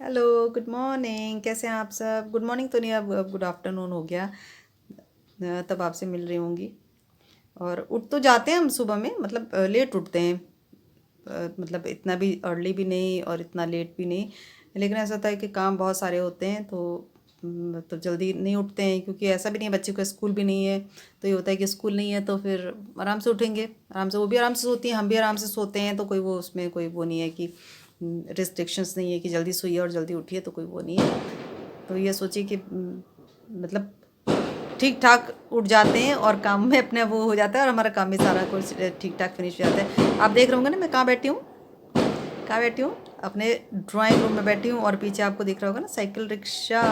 Hello, good morning. कैसे हैं आप सब? गुड मॉर्निंग तो नहीं, अब गुड आफ्टरनून हो गया। तब आपसे मिल रही होंगी। और उठ तो जाते हैं हम सुबह में, मतलब लेट उठते हैं। मतलब इतना भी अर्ली भी नहीं और इतना लेट भी नहीं। लेकिन ऐसा होता है कि काम बहुत सारे होते हैं तो जल्दी नहीं उठते हैं, क्योंकि ऐसा भी नहीं है, बच्चे को स्कूल भी नहीं है। तो ये होता है कि स्कूल नहीं है तो फिर आराम से उठेंगे, आराम से। वो भी आराम से सोती हैं, हम भी आराम से सोते हैं, तो कोई वो उसमें कोई वो नहीं है कि रिस्ट्रिक्शंस नहीं है कि जल्दी सोइए और जल्दी उठिए, तो कोई वो नहीं है। तो ये सोचिए कि मतलब ठीक ठाक उठ जाते हैं और काम में अपने वो हो जाता है, और हमारा काम भी सारा कुछ ठीक ठाक फिनिश हो जाता है। आप देख रहे होंगे ना मैं कहाँ बैठी हूँ, कहाँ बैठी हूँ? अपने ड्राइंग रूम में बैठी हूँ, और पीछे आपको दिख रहा होगा ना साइकिल रिक्शा।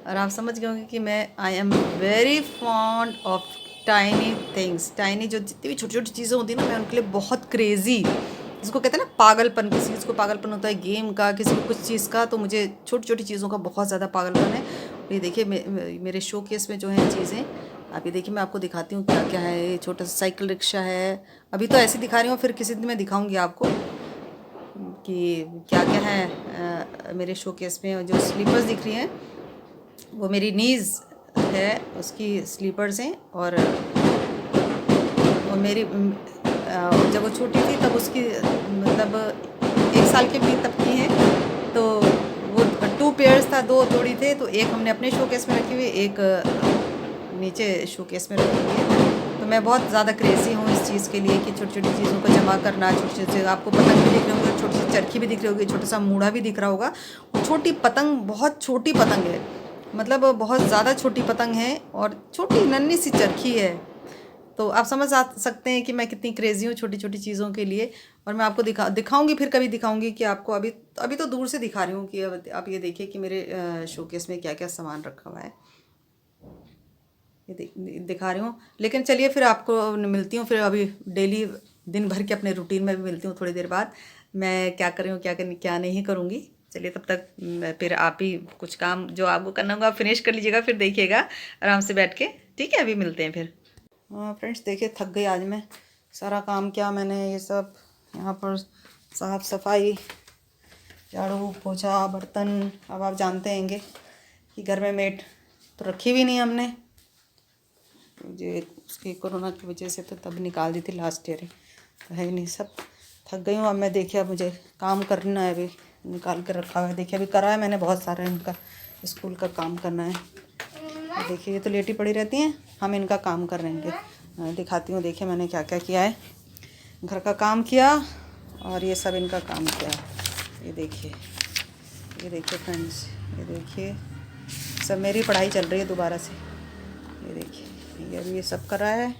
और आप समझ गए होंगे कि मैं I am very fond of tiny things. Tiny जो जितनी भी छोटी छोटी चीज़ें होती हैं ना, मैं उनके लिए बहुत क्रेज़ी, जिसको कहते हैं ना पागलपन। किसी चीज़ को पागलपन होता है, गेम का, किसी को कुछ चीज़ का, तो मुझे छोटी छोटी चीज़ों का बहुत ज़्यादा पागलपन है। ये देखिए मेरे शो केस में जो हैं चीज़ें, आप ये देखिए, मैं आपको दिखाती हूँ क्या क्या है। ये छोटा सा साइकिल रिक्शा है। अभी तो ऐसे दिखा रही हूँ, फिर किसी दिन मैं दिखाऊंगी आपको कि क्या क्या है। मेरे शोकेस में जो स्लीपर्स दिख रही हैं, वो मेरी नीज़ है, उसकी स्लीपर्स हैं। और वो मेरी जब वो छोटी थी तब उसकी, मतलब 1 साल की भी तब की है, तो वो 2 पेयर्स था, 2 जोड़ी थे, तो एक हमने अपने शोकेस में रखी हुई, एक नीचे शोकेस में रखी हुई है। तो मैं बहुत ज़्यादा क्रेज़ी हूँ इस चीज़ के लिए कि छोटी छोटी चीज़ों को जमा करना। छोटी छोटी आपको पतंग भी दिख रही होगी, छोटी सी चरखी भी दिख रही होगी, छोटा सा मूढ़ा भी दिख रहा होगा। वो छोटी पतंग, बहुत छोटी पतंग है, मतलब बहुत ज़्यादा छोटी पतंग है, और छोटी नन्ही सी चरखी है। तो आप समझ सकते हैं कि मैं कितनी क्रेज़ी हूँ छोटी छोटी चीज़ों के लिए। और मैं आपको दिखाऊंगी, फिर कभी दिखाऊंगी कि आपको। अभी अभी तो दूर से दिखा रही हूँ कि अब आप ये देखिए कि मेरे शोकेस में क्या क्या सामान रखा हुआ है। ये दिखा रही हूँ। लेकिन चलिए फिर आपको मिलती हूँ, फिर अभी डेली दिन भर के अपने रूटीन में भी मिलती हूँ थोड़ी देर बाद। मैं क्या कर रही हूँ, क्या नहीं करूँगी। चलिए तब तक फिर आप ही कुछ काम जो आपको करना होगा आप फिनिश कर लीजिएगा, फिर देखिएगा आराम से बैठ के। ठीक है, अभी मिलते हैं फिर। हाँ फ्रेंड्स, देखिए थक गई आज मैं। सारा काम किया मैंने, ये सब यहाँ पर साफ़ सफाई, झाड़ू पोछा, बर्तन। अब आप जानते हैंगे कि घर में मेड तो रखी भी नहीं हमने, जो उसकी कोरोना की वजह से, तो तब निकाल दी थी लास्ट ईयर। तो है ही नहीं, सब थक गई हूँ अब मैं। देखिए अब मुझे काम करना है, अभी निकाल कर रखा हुआ है। देखिए अभी करा है मैंने, बहुत सारा इनका स्कूल का काम करना है। तो देखिए ये तो लेटी पड़ी रहती हैं, हम इनका काम कर रहेंगे। दिखाती हूँ, देखिए मैंने क्या क्या किया है। घर का काम किया और ये सब इनका काम किया। ये देखिए, ये देखिए फ्रेंड्स, ये देखिए सब मेरी पढ़ाई चल रही है दोबारा से। ये देखिए, ये अभी ये सब करा है।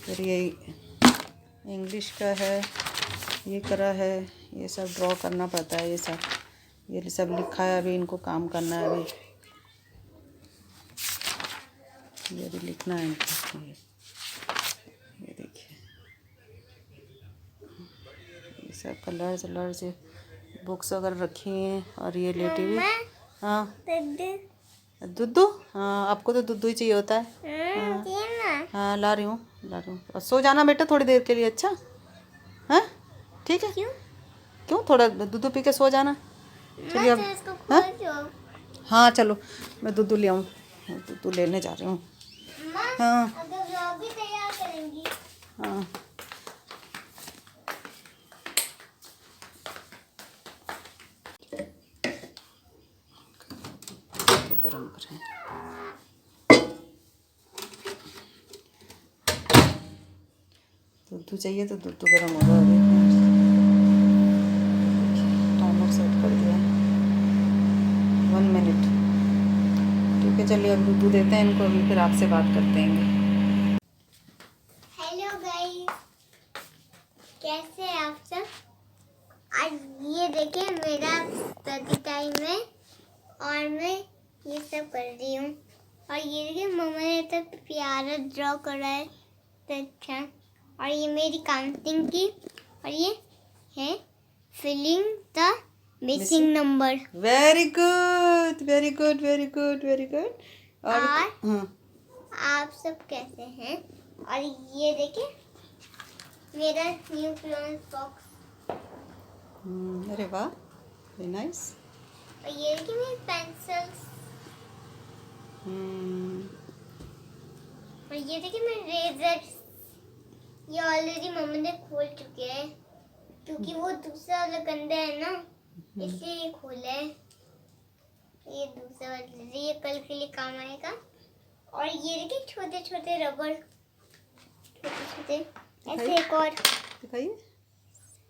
फिर ये इंग्लिश का है, ये करा है। ये सब ड्रॉ करना पड़ता है, ये सब लिखा है, अभी इनको काम करना है। अभी ये भी लिखना है इनको। ये देखिए, ये सब कलर्स वलर्स, बुक्स वगैरह रखी हैं। और ये लेटी हुई। हाँ दुद्धू, हाँ आपको तो दुद्धू ही चाहिए होता है। हाँ हाँ, ला रही हूँ, ला रही हूँ। और सो जाना बेटा थोड़ी देर के लिए, अच्छा? हाँ ठीक है। क्यों? थोड़ा दूध पी के सो जाना। चलिए अब। हाँ हाँ चलो, मैं दूध ले आऊँ, दूध लेने जा रही हूँ। हाँ हाँ तो गर्म करें। दूध चाहिए तो दूध गर्म होगा अभी। टाइमर सेट कर दिया, 1 मिनट। ठीक है, चलिए अब दूध देते हैं इनको, अभी फिर आपसे बात करते हैं। हेलो गाइस, कैसे हैं आप सब? आज ये देखिए मेरा स्टडी टाइम है और मैं ये सब कर रही हूँ। और ये देखिए मम्मा ने तो प्यारा ड्रॉ करा है, तो अच्छा। और ये मेरी काउंटिंग की, और ये है filling the missing number. Very good, very good, very good, very good. और हाँ, आप सब कैसे हैं? और ये देखिए मेरा न्यू क्लोन्स बॉक्स। अरे वाह, वेरी नाइस। और ये देखिए मेरी पेंसिल्स, और ये देखिए मेरे रेजर। ये ऑलरेडी मम्मी ने खोल चुके हैं क्योंकि वो दूसरा वाला गंदा है ना, इसलिए ये खोला है। ये दूसरा वाला, ये कल के लिए काम आएगा। और ये देखिए छोटे छोटे रबड़, छोटे छोटे ऐसे। एक और दिखाइए।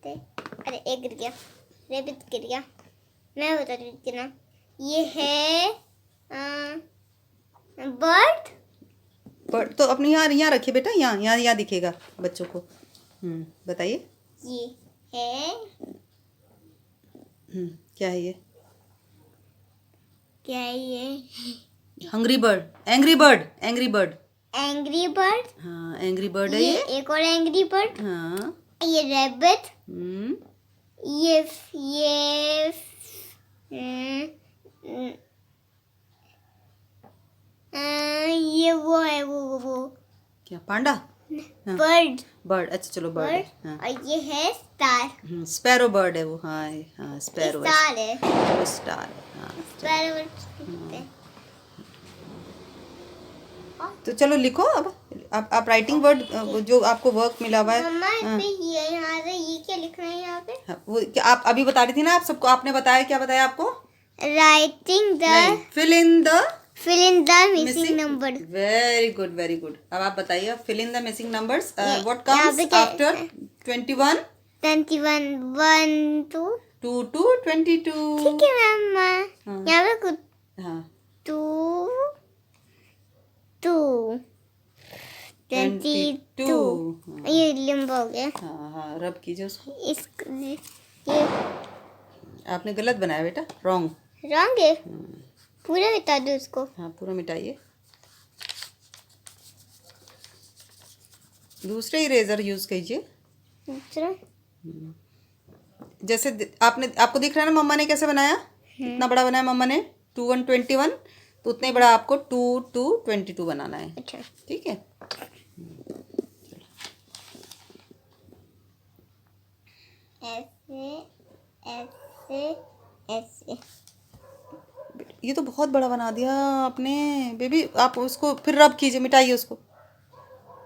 अरे एक गिर गया, रेबिट गिर गया। मैं बता रही थी ना, ये है बर्ड। बर्ड तो अपने यहाँ रखिए बेटा, यहाँ दिखेगा बच्चों को। बताइए। ये है क्या है ये? क्या है ये? Hungry bird, angry bird, angry bird. Angry bird. हाँ, एंग्री बर्ड है ये। एक और एंग्री बर्ड। हाँ। ये रैबिट। ये वो है, वो क्या? पांडा? हाँ। बर्ड। बर्ड, अच्छा चलो बर्ड। हाँ। और ये है स्टार। स्पैरो बर्ड है वो। हाँ हाँ, स्पैरो है। स्टार है। वो स्टार है। हाँ। स्पैरो। तो चलो लिखो अब। आप राइटिंग वर्ड जो आपको वर्क मिला हुआ है। मम्मा पे ये यहाँ से ये क्या लिखना है यहाँ पे? हाँ, वो क्या आप अभी बता रही थी ना, आप सबको आपने बताया, क्या बताया आपको? Writing the fill in the missing number. Very good, very good. अब आप बताइए, fill in the missing numbers. What यहाँ कम्स पे क्या आफ्टर 21? 21 1 2 2 to 22। ठीक है मम्मा। हाँ। यहाँ पे कुछ हाँ, 2 2 22। हाँ। ये लंबा हो गया। हाँ हाँ, रब कीजिए उसको। ये आपने गलत बनाया बेटा, रॉन्ग। रंग है। पूरा बता दो उसको। हाँ, पूरा मिटाइए। दूसरे इरेजर यूज कीजिए। दूसरा जैसे आपको दिख रहा है ना मम्मा ने कैसे बनाया? इतना बड़ा बनाया मम्मा ने, 2 1 21, तो उतने बड़ा आपको 2 2 22 बनाना है। अच्छा ठीक है। ऐसे ऐसे ऐसे। ये तो बहुत बड़ा बना दिया आपने बेबी। आप उसको फिर रब कीजिए, मिटाइए उसको।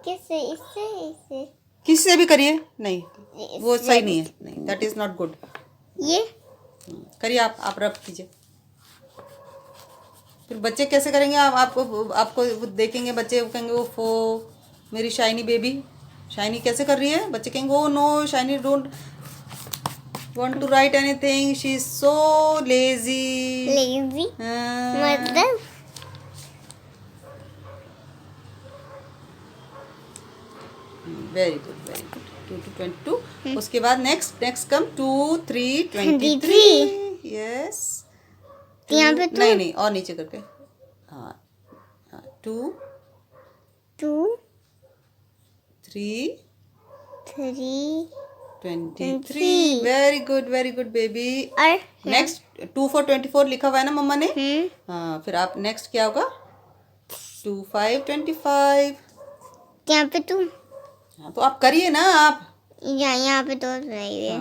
किससे? इससे? इससे? किसी से भी करिए। नहीं, वो इससे। सही नहीं है। नहीं, दैट इज नॉट गुड। ये करिए आप रब कीजिए। फिर बच्चे कैसे करेंगे? आपको देखेंगे बच्चे, वो कहेंगे ओफो मेरी शाइनी बेबी, शाइनी कैसे कर रही है? बच्चे कहेंगे oh no Shiny don't want to write anything, she is so lazy। मतलब very good, very good. 2 to 22। उसके बाद नेक्स्ट कम 2 3 23। यस। यहाँ पे नहीं नहीं, और नीचे करके। हाँ हाँ, 2 2 3 3 23। Very good, very good baby. और नेक्स्ट 2 4 24 लिखा हुआ है ना मम्मा ने। हाँ, फिर आप नेक्स्ट क्या होगा? 2 5 25। यहाँ पे तुम हाँ, तो आप करिए ना आप। यहाँ पे तो नहीं है।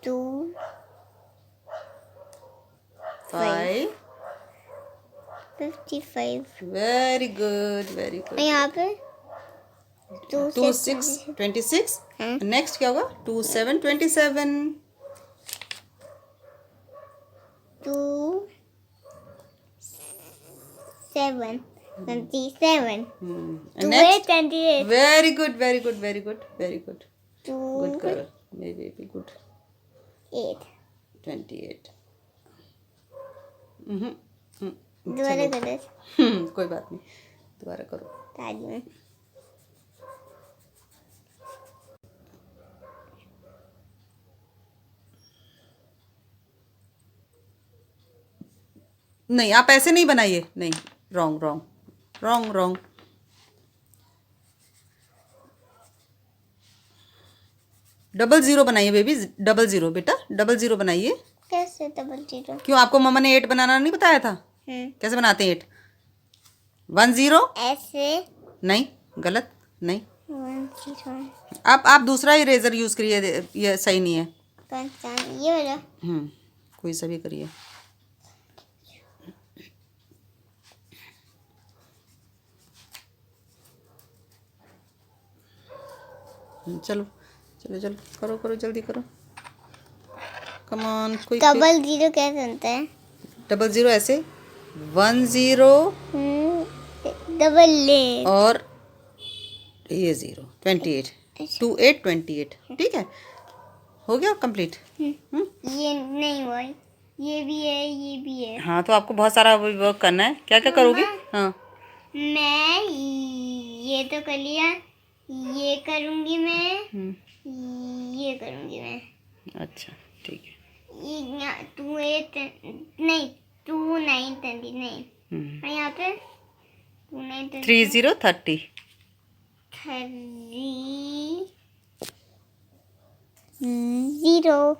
2 5 55। वेरी गुड, वेरी और गुड। यहाँ पे 2 6 26। हाँ। नेक्स्ट क्या होगा? 2 7 27। 2 7 27। 2 next 28। Very good, very good, very good, very good. 2 good girl, my baby good. 8। 28। दोबारा गलत। कोई बात नहीं, दोबारा करो। ताज में नहीं, आप ऐसे नहीं बनाइए। नहीं, wrong wrong wrong wrong. Double zero बनाइए बेबी, डबल जीरो बेटा, डबल जीरो बनाइए। कैसे डबल जीरो? क्यों, आपको मम्मा ने 8 बनाना नहीं बताया था? कैसे बनाते हैं 8? 1 0। ऐसे नहीं, गलत। नहीं, 1 0। आप दूसरा इरेजर यूज करिए, ये सही नहीं है। कौन सा? ये वाला? कोई सा भी करिए। चलो चलो चलो, करो करो, जल्दी करो, कम ऑन। कोई 00 कैसे बनता है? 00 ऐसे, 10 डबल ए और ये 0, 28, 28, 28। ठीक है, हो गया कंप्लीट। ये नहीं हुआ, ये भी है, ये भी है। हाँ, तो आपको बहुत सारा वर्क करना है। क्या क्या करोगे? हाँ, मैं ये तो कर लिया, ये करूँगी मैं, ये करूँगी मैं। अच्छा ठीक है। ये 2 8 नहीं 2 9 20 नहीं, और यहाँ पे 2 9 30 30। 0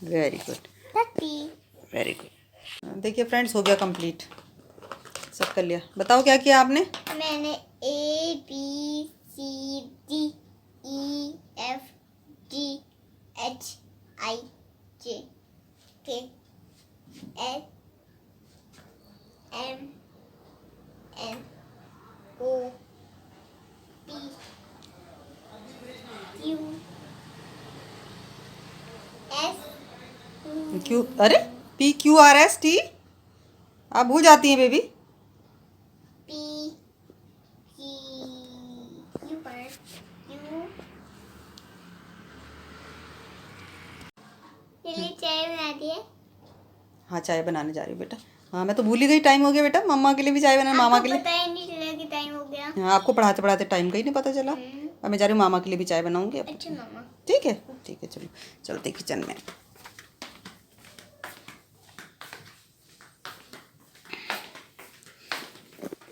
वेरी गुड, 30। Very good. देखिए फ्रेंड्स, हो गया कंप्लीट, सब कर लिया। बताओ क्या किया आपने? मैंने A B C D E F G H I J K L M N O P Q S Q, अरे PQRST आप भूल जाती हैं बेबी। P Q Q पर Q। चलिए चाय बना दिए। हाँ, चाय बनाने जा रही हूँ बेटा। हाँ, मैं तो भूल ही गई, टाइम हो गया बेटा। मम्मा के लिए भी चाय बनाना, मामा के लिए। पता ही नहीं चला कि टाइम हो गया। हाँ, आपको पढ़ाते पढ़ाते टाइम का ही नहीं पता चला। अब मैं जा रही हूँ, मामा के लिए भी चाय बनाऊंगी। अच्छा मामा। ठीक है ठीक है, चलो चलते किचन में।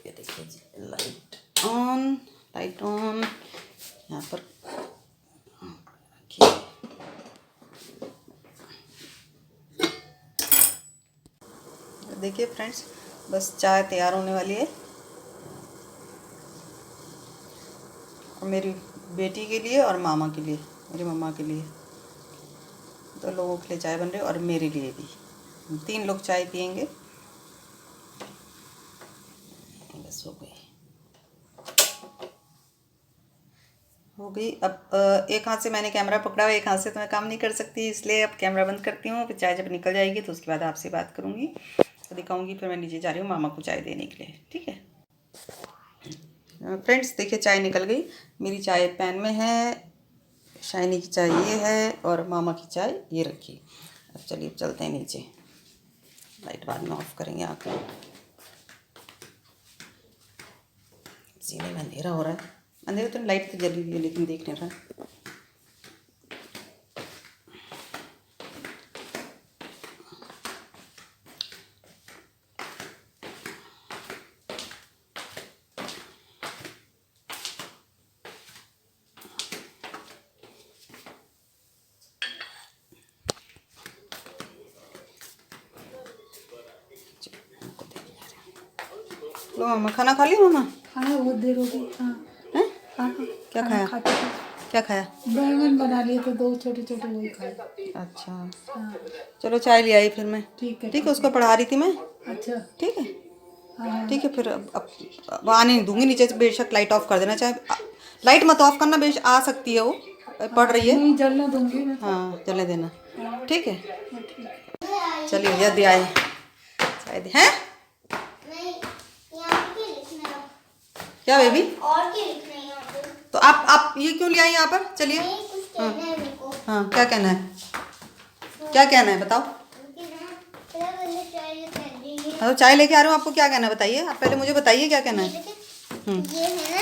ये देखिए जी, लाइट ऑन, लाइट ऑन। यहाँ पर रखिए। देखिए फ्रेंड्स, बस चाय तैयार होने वाली है। और मेरी बेटी के लिए और मामा के लिए, मेरी मम्मा के लिए, 2 लोगों के लिए चाय बन रही है और मेरे लिए भी। 3 लोग चाय पियेंगे। बस हो गई, हो गई। अब एक हाथ से मैंने कैमरा पकड़ा हुआ, एक हाथ से तो मैं काम नहीं कर सकती, इसलिए अब कैमरा बंद करती हूँ। फिर चाय जब निकल जाएगी तो उसके बाद आपसे बात करूँगी, तो दिखाऊँगी। फिर मैं नीचे जा रही हूँ मामा को चाय देने के लिए। ठीक है फ्रेंड्स, देखिए चाय निकल गई। मेरी चाय पैन में है, शाइनी की चाय ये है और मामा की चाय ये रखी। अब चलिए चलते हैं नीचे, लाइट बाद में ऑफ करेंगे। आकर सीने में अंधेरा हो रहा है, अंधेरा तो लाइट तो जली हुई है लेकिन देख नहीं रहा है। लो मामा, खाना खा लिया मामा? खाना बहुत देर हो गई। हाँ हैं? खाना क्या खाया? खाते थे। क्या खाया? बैंगन बना लिए थे 2 छोटे छोटे, वही खाए। अच्छा, हाँ चलो चाय ले आई फिर मैं। ठीक है ठीक है, उसको पढ़ा रही थी मैं। अच्छा ठीक है हाँ ठीक है, फिर अब आने नहीं दूंगी नीचे से। बेशक लाइट ऑफ कर देना, चाहे लाइट मत ऑफ करना, बेशक आ सकती है वो, पढ़ रही है। नहीं जलने दूंगी मैं। हाँ, चलने देना। ठीक है, हाँ, ठीक है। चलिए भैया दे आए चाय दे हैं। नहीं, यहाँ पे लिखना है। क्या बेबी? और क्या लिखना है यहाँ पे? तो आप ये क्यों ले आई यहाँ पर? चलिए। नहीं, कुछ कहना है मेरे को। हाँ, क्या कहना है? क्या कहना है बताओ? मुझे ना पहले चाय लेकर दीजिए। हाँ, तो चाय लेके आ रहा हूँ, आपको क्या कहना है बताइए। आप पहले मुझे बताइए क्या कहना है। ये है ना,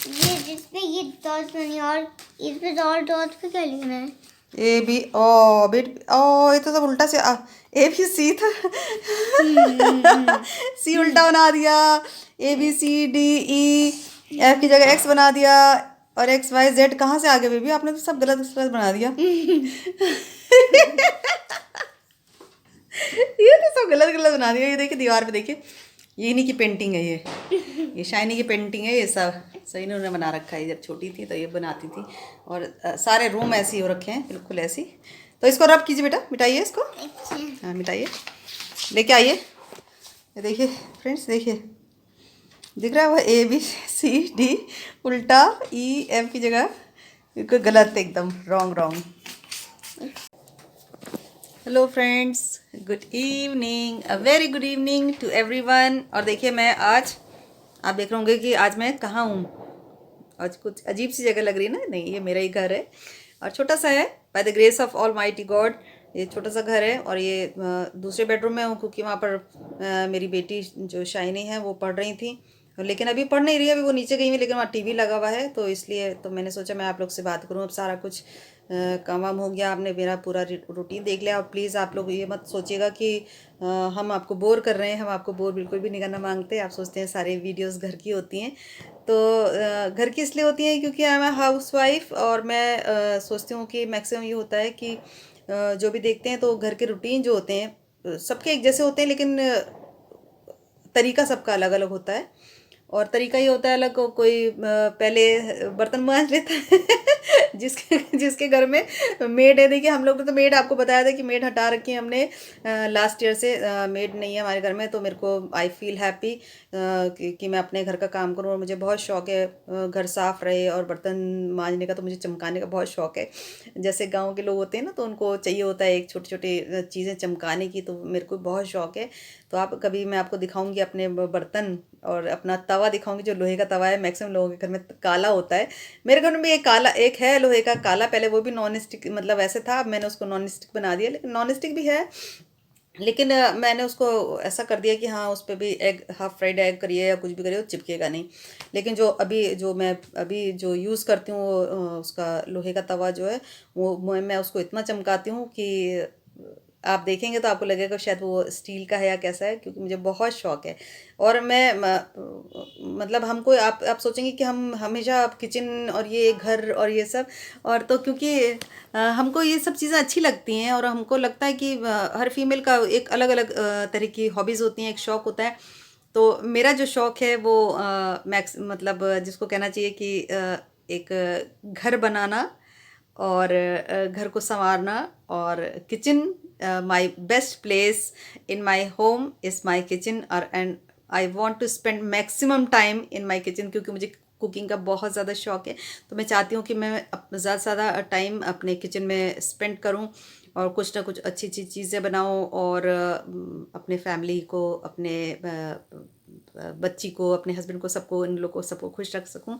ये जिसपे ये डॉट बनी और इस पे डॉट पे क्या लिखना है? ए बी ओ बेट ओ, ये तो सब उल्टा से ए बी सी था। सी उल्टा बना दिया। A B C D E F की जगह एक्स बना दिया, और एक्स वाई जेड कहाँ से आ गया बेबी? आपने तो सब गलत गलत बना दिया। ये तो सब गलत गलत बना दिया। ये देखिए दीवार पे देखिए, ये इन्हीं की पेंटिंग है ये शाइनी की पेंटिंग है। ये सब सही इन्होंने बना रखा है। जब छोटी थी तो ये बनाती थी, और सारे रूम ऐसे ही हो रखे हैं, बिल्कुल ऐसी। तो इसको रब कीजिए बेटा, मिटाइए इसको। अच्छा हाँ मिटाइए, लेके आइए। ये देखिए फ्रेंड्स, देखिए दिख रहा है वो ABCD उल्टा EF की जगह बिल्कुल गलत, एकदम wrong wrong. Hello friends, good evening, a very good evening to everyone. और देखिए मैं आज, आप देख रहे होंगे कि आज मैं कहाँ हूँ। आज कुछ अजीब सी जगह लग रही है ना, नहीं ये मेरा ही घर है और छोटा सा है, by the grace of all mighty God. ये छोटा सा घर है और ये दूसरे बेडरूम में हूँ क्योंकि वहाँ पर मेरी बेटी जो शाइनी है वो पढ़ रही थी, लेकिन अभी पढ़ नहीं रही है, अभी वो नीचे गई हुई, लेकिन वहाँ टीवी लगा हुआ है, तो इसलिए तो मैंने सोचा मैं आप लोग से बात करूँ। अब सारा कुछ काम वाम हो गया, आपने मेरा पूरा रूटीन देख लिया। और प्लीज़ आप लोग ये मत सोचिएगा कि हम आपको बोर कर रहे हैं, हम आपको बोर बिल्कुल भी नहीं करना मांगते। आप सोचते हैं सारे वीडियोस घर की होती हैं, तो घर की इसलिए होती हैं क्योंकि आई एम अ हाउस वाइफ, और मैं सोचती हूँ कि मैक्सिमम ये होता है कि जो भी देखते हैं तो घर के रूटीन जो होते हैं सबके एक जैसे होते हैं, लेकिन तरीका सबका अलग अलग होता है। और तरीका ये होता है अलग, कोई पहले बर्तन मांज लेता है जिसके जिसके घर में मेड है। देखिए हम लोग ने तो मेड, आपको बताया था कि मेड हटा रखी है हमने लास्ट ईयर से, मेड नहीं है हमारे घर में। तो मेरे को आई फील हैप्पी कि मैं अपने घर का काम करूँ, और मुझे बहुत शौक़ है घर साफ़ रहे, और बर्तन मांजने का तो मुझे चमकाने का बहुत शौक़ है। जैसे गाँव के लोग होते हैं ना, तो उनको चाहिए होता है एक छोटी छोटी चीज़ें चमकाने की, तो मेरे को बहुत शौक़ है। तो आप कभी मैं आपको दिखाऊंगी अपने बर्तन और अपना तवा दिखाऊंगी, जो लोहे का तवा है। मैक्सिमम लोगों के घर में काला होता है, मेरे घर में भी एक काला, एक है लोहे का काला, पहले वो भी नॉन स्टिक मतलब ऐसे था, अब मैंने उसको नॉन स्टिक बना दिया, लेकिन नॉन स्टिक भी है, लेकिन मैंने उसको ऐसा कर दिया कि हाँ उस पर भी एग, हाफ फ्राइड एग करिए या कुछ भी करिए, वो चिपकेगा नहीं। लेकिन जो अभी जो मैं अभी जो यूज़ करती हूँ उसका लोहे का तवा जो है, वो मैं उसको इतना चमकाती हूँ कि आप देखेंगे तो आपको लगेगा शायद वो स्टील का है या कैसा है, क्योंकि मुझे बहुत शौक़ है। और मैं मतलब हमको आप सोचेंगे कि हम हमेशा किचन और ये घर और ये सब, और तो क्योंकि हमको ये सब चीज़ें अच्छी लगती हैं, और हमको लगता है कि हर फीमेल का एक अलग अलग तरह की हॉबीज़ होती हैं, एक शौक़ होता है। तो मेरा जो शौक़ है वो मैक्स मतलब जिसको कहना चाहिए कि एक घर बनाना और घर को संवारना, और kitchen, my best place in my home is my kitchen, और and I want to spend maximum time in my kitchen, क्योंकि मुझे कुकिंग का बहुत ज़्यादा शौक़ है। तो मैं चाहती हूँ कि मैं ज़्यादा से ज़्यादा टाइम अपने किचन में स्पेंड करूँ, और कुछ ना कुछ अच्छी अच्छी चीज़ें बनाऊँ, और अपने फैमिली को, अपने बच्ची को, अपने हस्बैंड को, सबको, इन लोग को सबको खुश रख सकूं।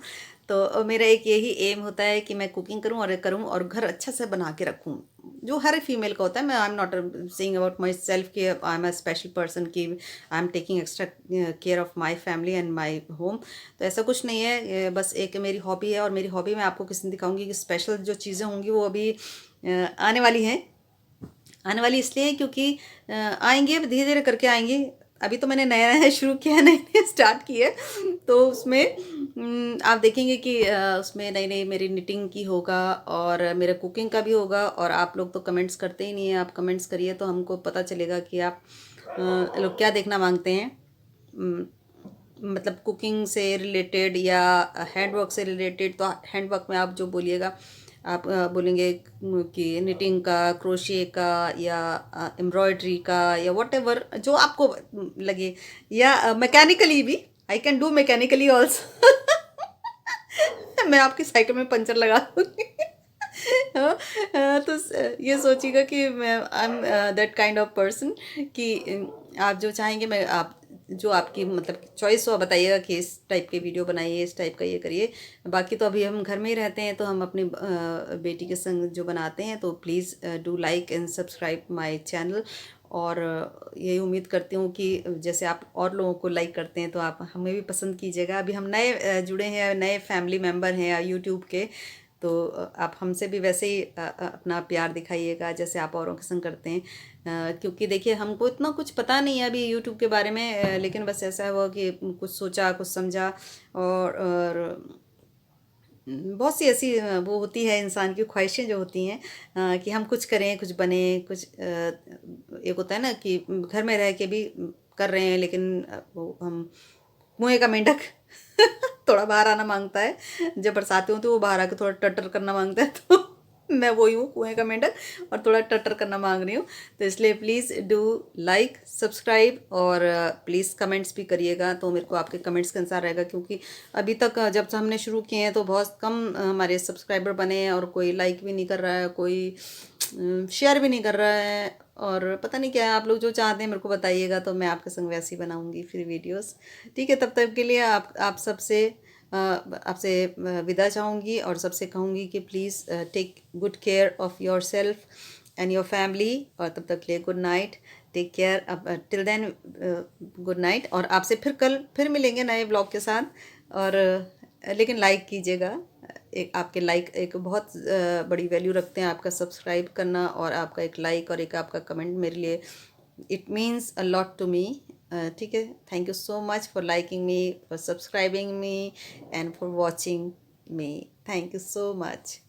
तो मेरा एक यही एम होता है कि मैं कुकिंग करूं और घर अच्छा से बना के रखूं, जो हर फीमेल का होता है। मैं I am not saying about myself कि I am a special person, कि I am taking extra care of my family and my home. तो ऐसा कुछ नहीं है, बस एक मेरी हॉबी है, और मेरी हॉबी मैं आपको किसी दिन दिखाऊंगी कि स्पेशल जो चीज़ें होंगी वो अभी आने वाली हैं। आने वाली इसलिए क्योंकि आएंगे, धीरे धीरे करके आएंगी। अभी तो मैंने नया नया शुरू किया है, नए नए स्टार्ट किए, तो उसमें आप देखेंगे कि उसमें नई नई मेरी निटिंग की होगा, और मेरा कुकिंग का भी होगा। और आप लोग तो कमेंट्स करते ही नहीं हैं, आप कमेंट्स करिए तो हमको पता चलेगा कि आप लोग क्या देखना मांगते हैं, मतलब कुकिंग से रिलेटेड या हैंडवर्क से रिलेटेड। तो हैंडवर्क में आप जो बोलिएगा, आप बोलेंगे कि निटिंग का, क्रोशिए का, या एम्ब्रॉयडरी का, या व्हाटएवर जो आपको लगे, या मैकेनिकली भी, I can do mechanically also मैं आपकी साइकिल में पंचर लगा दूँगी हाँ, तो ये सोचिएगा कि मैं I M that kind of person कि आप जो चाहेंगे, मैं आप जो आपकी मतलब चॉइस हो, बताइएगा कि इस टाइप के वीडियो बनाइए, इस टाइप का ये करिए। बाकी तो अभी हम घर में ही रहते हैं, तो हम अपनी बेटी के संग जो बनाते हैं, तो please do like and subscribe my channel. और यही उम्मीद करती हूँ कि जैसे आप और लोगों को लाइक करते हैं, तो आप हमें भी पसंद कीजिएगा। अभी हम नए जुड़े हैं, नए फैमिली मेम्बर हैं यूट्यूब के, तो आप हमसे भी वैसे ही अपना प्यार दिखाइएगा जैसे आप औरों के संग करते हैं। क्योंकि देखिए हमको इतना कुछ पता नहीं है अभी यूट्यूब के बारे में, लेकिन बस ऐसा हुआ कि कुछ सोचा, कुछ समझा, और बहुत सी ऐसी वो होती है इंसान की ख्वाहिशें जो होती हैं कि हम कुछ करें, कुछ बने, कुछ एक होता है ना कि घर में रह के भी कर रहे हैं, लेकिन वो हम कुएं का मेंढक थोड़ा बाहर आना मांगता है। जब बरसाती होती है वो बाहर आके थोड़ा टटर करना मांगता है, तो मैं वही हूँ, कुएं का मेंढक, और थोड़ा टटर करना मांग रही हूँ। तो इसलिए प्लीज़ डू लाइक, सब्सक्राइब, और प्लीज़ कमेंट्स भी करिएगा, तो मेरे को आपके कमेंट्स का इंतज़ार रहेगा, क्योंकि अभी तक जब से हमने शुरू किए हैं तो बहुत कम हमारे सब्सक्राइबर बने हैं, और कोई लाइक भी नहीं कर रहा है, कोई शेयर भी नहीं कर रहा है, और पता नहीं क्या है। आप लोग जो चाहते हैं मेरे को बताइएगा, तो मैं आपके संग वैसे ही बनाऊँगी फिर वीडियोज़। ठीक है, तब तक के लिए आप सबसे आपसे विदा चाहूँगी, और सबसे कहूँगी कि please take good care of your self and your family, और तब तक के लिए गुड नाइट, टेक केयर। अब टिल देन गुड नाइट, और आपसे फिर मिलेंगे नए ब्लॉग के साथ। और लेकिन लाइक कीजिएगा, एक आपके लाइक एक बहुत बड़ी वैल्यू रखते हैं, आपका सब्सक्राइब करना और आपका एक लाइक और एक आपका कमेंट मेरे लिए it means a lot to me. ठीक है, thank you so much for liking me, for subscribing me, and for watching me. Thank you so much.